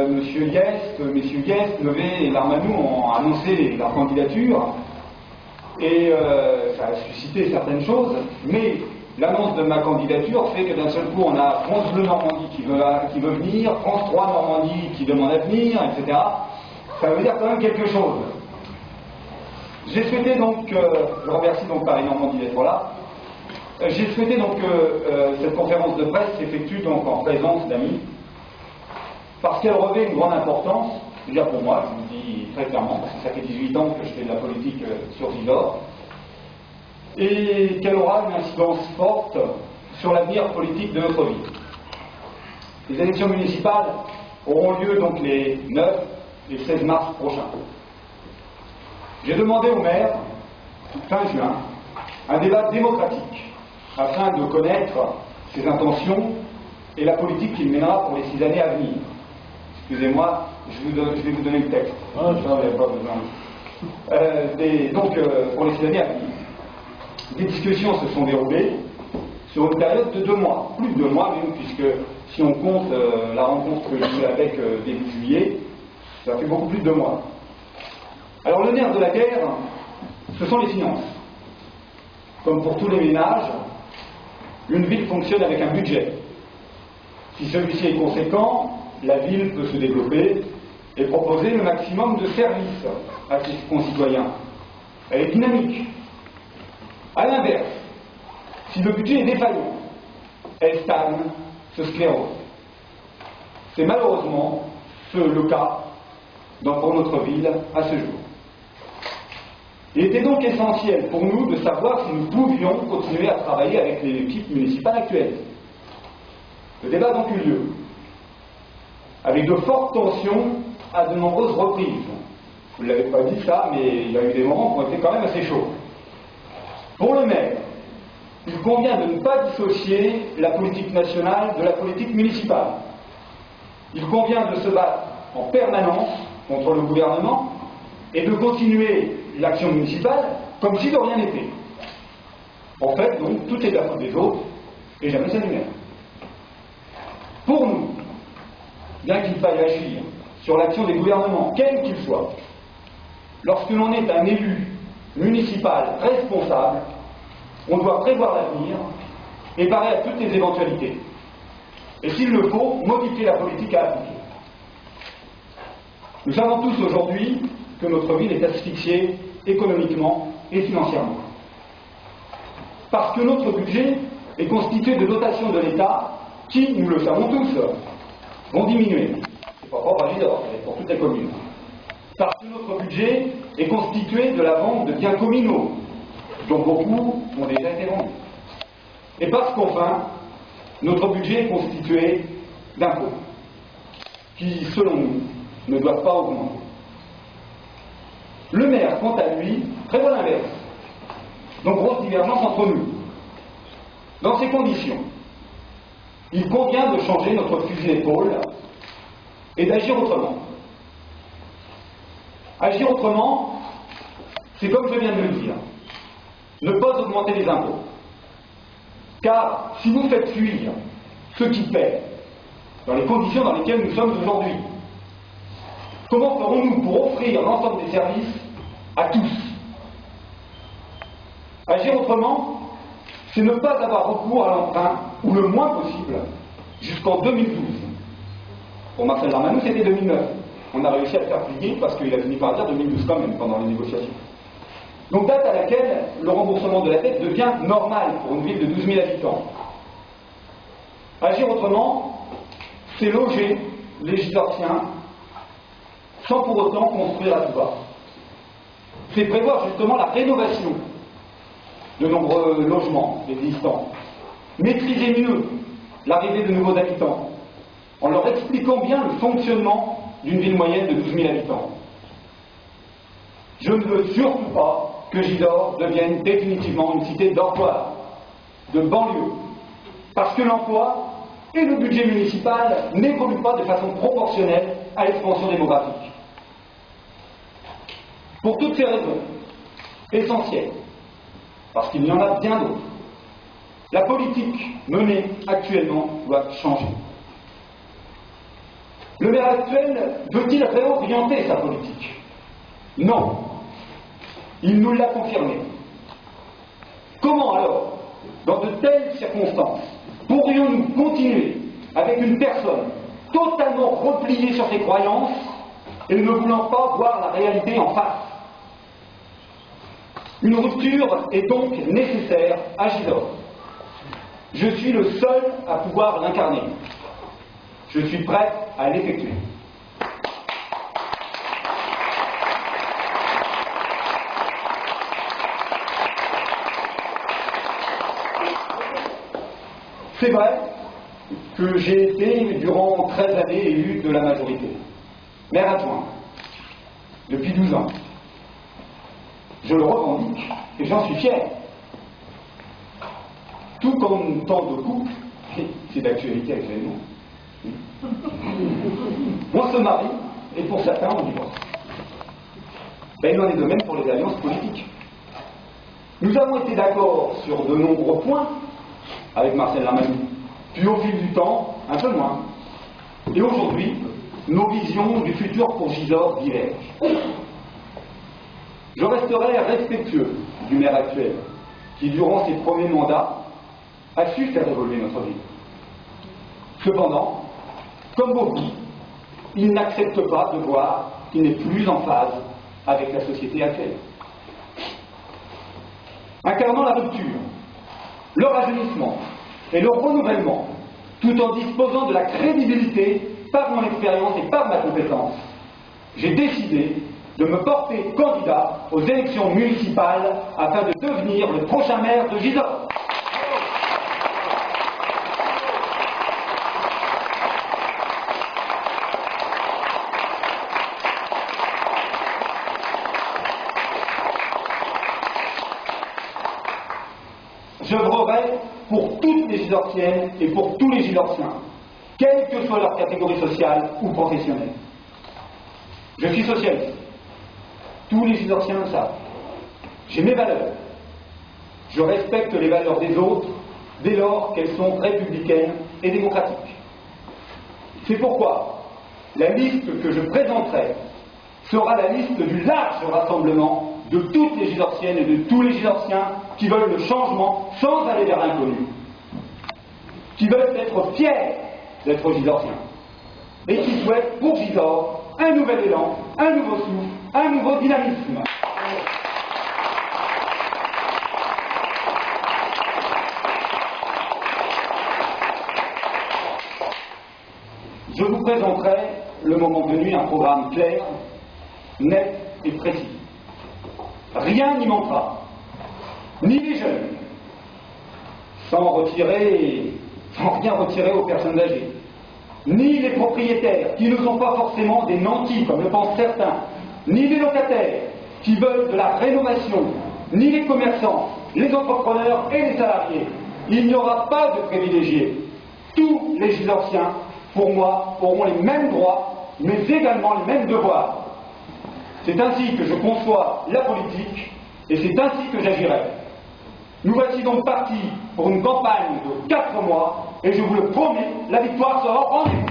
messieurs Guest, Levé et Larmanou ont annoncé leur candidature, et ça a suscité certaines choses, mais l'annonce de ma candidature fait que d'un seul coup on a France Bleu Normandie qui veut venir, France 3 Normandie qui demande à venir, etc. Ça veut dire quand même quelque chose. J'ai souhaité donc, je remercie donc Paris Normandie d'être là, j'ai souhaité donc que cette conférence de presse s'effectue donc en présence d'amis, parce qu'elle revêt une grande importance, déjà pour moi, je vous le dis très clairement, parce que ça fait 18 ans que je fais de la politique sur Gisors, et qu'elle aura une incidence forte sur l'avenir politique de notre ville. Les élections municipales auront lieu donc les 9 et 16 mars prochains. J'ai demandé au maire, fin juin, un débat démocratique, afin de connaître ses intentions et la politique qu'il mènera pour les 6 années à venir. Excusez-moi, je vais vous donner le texte. Non, il n'y a pas besoin. Donc, pour les 6 années à venir. Des discussions se sont déroulées sur une période de 2 mois, plus de 2 mois même, puisque si on compte la rencontre que j'ai eue avec début juillet, ça fait beaucoup plus de 2 mois. Alors le nerf de la guerre, ce sont les finances. Comme pour tous les ménages, une ville fonctionne avec un budget. Si celui-ci est conséquent, la ville peut se développer et proposer le maximum de services à ses concitoyens. Elle est dynamique. A l'inverse, si le budget est défaillant, elle stagne, se sclérose. C'est malheureusement le cas pour notre ville à ce jour. Il était donc essentiel pour nous de savoir si nous pouvions continuer à travailler avec les équipes municipales actuelles. Le débat a donc eu lieu, avec de fortes tensions à de nombreuses reprises. Vous ne l'avez pas dit ça, mais il y a eu des moments qui ont été quand même assez chauds. Pour le maire, il convient de ne pas dissocier la politique nationale de la politique municipale. Il convient de se battre en permanence contre le gouvernement et de continuer l'action municipale comme si de rien n'était. En fait, donc, tout est de la faute des autres et jamais celle du maire. Pour nous, bien qu'il faille agir sur l'action des gouvernements, quel qu'il soit, lorsque l'on est un élu municipal responsable, on doit prévoir l'avenir et parer à toutes les éventualités. Et s'il le faut, modifier la politique à appliquer. Nous savons tous aujourd'hui que notre ville est asphyxiée économiquement et financièrement. Parce que notre budget est constitué de dotations de l'État qui, nous le savons tous, vont diminuer. C'est pas propre à Gisors, c'est pour toutes les communes. Parce que notre budget est constitué de la vente de biens communaux, dont beaucoup ont déjà été vendus. Et parce qu'enfin, notre budget est constitué d'impôts, qui, selon nous, ne doivent pas augmenter. Le maire, quant à lui, prévoit l'inverse. Donc, grosse divergence entre nous. Dans ces conditions, il convient de changer notre fusil d'épaule et d'agir autrement. Agir autrement, c'est comme je viens de le dire, ne pas augmenter les impôts. Car si vous faites fuir ceux qui paient dans les conditions dans lesquelles nous sommes aujourd'hui, comment ferons-nous pour offrir l'ensemble des services à tous? Agir autrement, c'est ne pas avoir recours à l'emprunt, ou le moins possible, jusqu'en 2012. Pour Marcel Larmanou, c'était 2009. On a réussi à le faire plier parce qu'il a fini par dire 2012 quand même, pendant les négociations. Donc date à laquelle le remboursement de la dette devient normal pour une ville de 12 000 habitants. Agir autrement, c'est loger les Gisorsiens sans pour autant construire à tout va. C'est prévoir justement la rénovation de nombreux logements existants, maîtriser mieux l'arrivée de nouveaux habitants, en leur expliquant bien le fonctionnement d'une ville moyenne de 12 000 habitants. Je ne veux surtout pas que Gisors devienne définitivement une cité d'emploi, de banlieue, parce que l'emploi et le budget municipal n'évoluent pas de façon proportionnelle à l'expansion démographique. Pour toutes ces raisons essentielles, parce qu'il y en a bien d'autres, la politique menée actuellement doit changer. Le maire actuel veut-il réorienter sa politique? Non. Il nous l'a confirmé. Comment alors, dans de telles circonstances, pourrions-nous continuer avec une personne totalement repliée sur ses croyances et ne voulant pas voir la réalité en face? Une rupture est donc nécessaire à Gisors. Je suis le seul à pouvoir l'incarner. Je suis prêt à l'effectuer. C'est vrai que j'ai été durant 13 années élu de la majorité, maire adjoint, depuis 12 ans. Je le revendique et j'en suis fier. Tout comme tant de couples, c'est d'actualité actuellement, on se marie et pour certains on divorce. Ben, il en est de même pour les alliances politiques. Nous avons été d'accord sur de nombreux points avec Marcel Lamanou, puis au fil du temps, un peu moins. Et aujourd'hui, nos visions du futur pour Gisors divergent. Je resterai respectueux du maire actuel, qui durant ses premiers mandats a su faire évoluer notre ville. Cependant, comme beaucoup, il n'accepte pas de voir qu'il n'est plus en phase avec la société actuelle. Incarnant la rupture, le rajeunissement et le renouvellement, tout en disposant de la crédibilité par mon expérience et par ma compétence, j'ai décidé de me porter candidat aux élections municipales afin de devenir le prochain maire de Gisors. J'œuvrerai pour toutes les Gisorsiennes et pour tous les Gisorsiens, quelle que soit leur catégorie sociale ou professionnelle. Je suis socialiste. Tous les Gisorsiens le savent. J'ai mes valeurs. Je respecte les valeurs des autres dès lors qu'elles sont républicaines et démocratiques. C'est pourquoi la liste que je présenterai sera la liste du large rassemblement de toutes les Gisorsiennes et de tous les Gisorsiens qui veulent le changement sans aller vers l'inconnu, qui veulent être fiers d'être Gisorsiens et qui souhaitent pour Gisors un nouvel élan, un nouveau souffle, un nouveau dynamisme. Je vous présenterai, le moment venu, un programme clair, net et précis. Rien n'y manquera, ni les jeunes, sans rien retirer aux personnes âgées, ni les propriétaires, qui ne sont pas forcément des nantis, comme le pensent certains, ni les locataires, qui veulent de la rénovation, ni les commerçants, les entrepreneurs et les salariés. Il n'y aura pas de privilégiés. Tous les Gisorsiens, pour moi, auront les mêmes droits, mais également les mêmes devoirs. C'est ainsi que je conçois la politique, et c'est ainsi que j'agirai. Nous voici donc partis pour une campagne de 4 mois, et je vous le promets, la victoire sera rendue.